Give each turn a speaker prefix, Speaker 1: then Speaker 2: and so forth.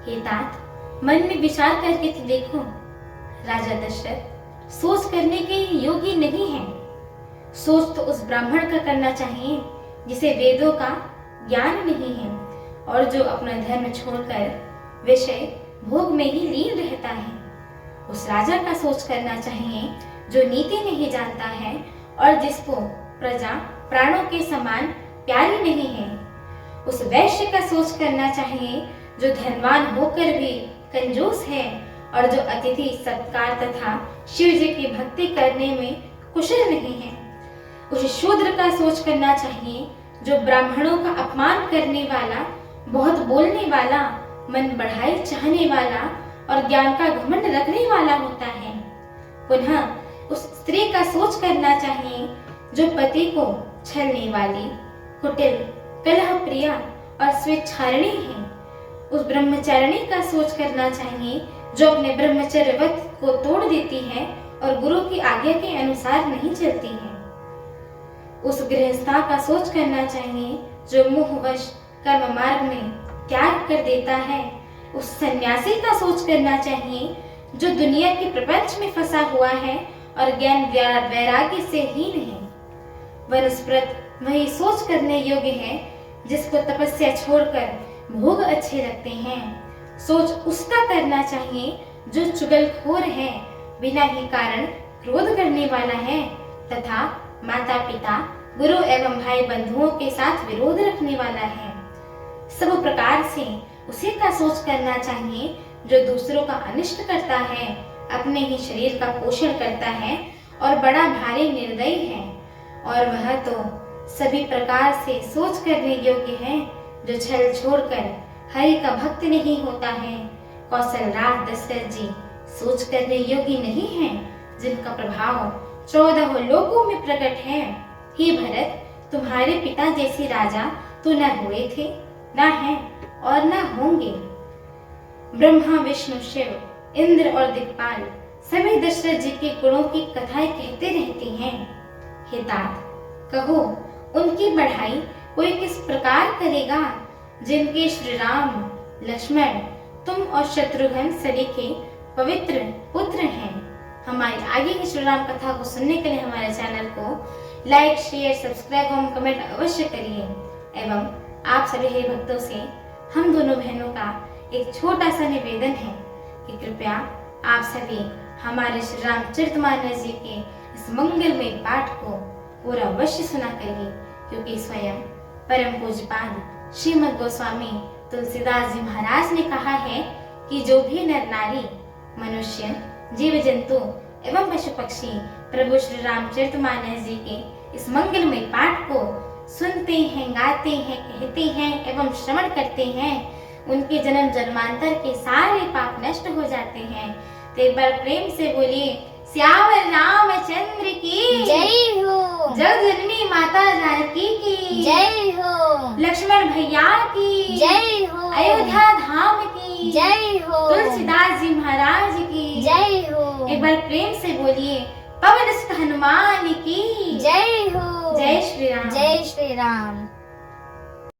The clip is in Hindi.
Speaker 1: हे तात, मन में विचार करके तो देखो, राजा दशरथ सोच करने के योग्य नहीं है। सोच तो उस ब्राह्मण का करना चाहिए जिसे वेदों का ज्ञान नहीं है और जो अपना धर्म छोड़कर विषय भोग में ही लीन रहता है। उस राजा का सोच करना चाहिए जो नीति नहीं जानता है और जिसको प्रजा प्राणों के समान प्यारी नहीं है। उस वैश्य का सोच करना चाहिए जो धनवान होकर भी कंजूस है और जो अतिथि सत्कार तथा शिव जी की भक्ति करने में कुशल नहीं है। उस शूद्र का सोच करना चाहिए जो ब्राह्मणों का अपमान करने वाला, बहुत बोलने वाला, मन बढ़ाई चाहने वाला और ज्ञान का घमंड रखने वाला होता है। पुनः उस स्त्री का सोच करना चाहिए जो पति को छलने वाली, कुटिल, कलह प्रिया और स्वेच्छारिणी है। उस ब्रह्मचारिणी का सोच करना चाहिए जो अपने ब्रह्मचर्य व्रत को तोड़ देती है और गुरु की आज्ञा के अनुसार नहीं चलती है। उस गृहस्था का सोच करना चाहिए जो मोहवश कर्म मार्ग में त्याग कर देता है। उस सन्यासी का सोच करना चाहिए जो दुनिया के प्रपंच में फंसा हुआ है और ज्ञान वैराग्य से हीन है। वनस्पत वही सोच करने योग्य है जिसको तपस्या छोड़कर भोग अच्छे लगते हैं। सोच उसका करना चाहिए जो चुगलखोर है, बिना ही कारण क्रोध करने वाला है तथा माता पिता, गुरु एवं भाई बंधुओं के साथ विरोध रखने वाला है। सब प्रकार से उसी का सोच करना चाहिए जो दूसरों का अनिष्ट करता है, अपने ही शरीर का पोषण करता है और बड़ा भारी निर्दयी है। और वह तो सभी प्रकार से सोच करने योग्य है जो छल छोड़कर हरि का भक्त नहीं होता है। कौशल राज दशरथ जी सोच करने योग्य नहीं है जिनका प्रभाव 14 लोकों में प्रकट है। हे भरत, तुम्हारे पिता जैसे राजा तो न हुए थे, न हैं और न होंगे। ब्रह्मा, विष्णु, शिव, इंद्र और दिक्पाल सभी दशरथ जी के गुणों की कथाएं कहते रहती हैं। हे तात, कहो उनकी बढ़ाई कोई किस प्रकार करेगा जिनके श्री राम, लक्ष्मण, तुम और शत्रुघ्न सरीखे पवित्र पुत्र हैं। हमारी आगे की श्री राम कथा को सुनने के लिए हमारे चैनल को लाइक, शेयर, सब्सक्राइब और कमेंट अवश्य करिए। एवं आप सभी हे भक्तों से हम दोनों बहनों का एक छोटा सा निवेदन है कि कृपया आप सभी हमारे श्री रामचरितमानस जी के इस मंगलमय पाठ को पूरा अवश्य सुना करिए, क्योंकि स्वयं परम पूज्यपाद श्रीमद् गोस्वामी तुलसीदास जी महाराज ने कहा है कि जो भी नर नारी, मनुष्य, जीव जंतु एवं पशु पक्षी प्रभु श्री रामचरितमानस जी के इस मंगलमय पाठ को सुनते हैं, गाते हैं, कहते हैं एवं श्रवण करते हैं, उनके जन्म जन्मांतर के सारे पाप नष्ट हो जाते हैं। तो एक बार प्रेम से बोलिए, श्यावर रामचंद्र की
Speaker 2: जय हो,
Speaker 1: जगजननी माता जानकी की
Speaker 2: जय हो,
Speaker 1: लक्ष्मण भैया की
Speaker 2: जय हो,
Speaker 1: अयोध्या धाम की
Speaker 2: जय हो,
Speaker 1: तुलसीदास जी महाराज की
Speaker 2: जय हो।
Speaker 1: एक बार प्रेम से बोलिए, पवन सुत हनुमान की
Speaker 2: जय हो।
Speaker 1: जय श्री राम।
Speaker 2: जय श्री राम।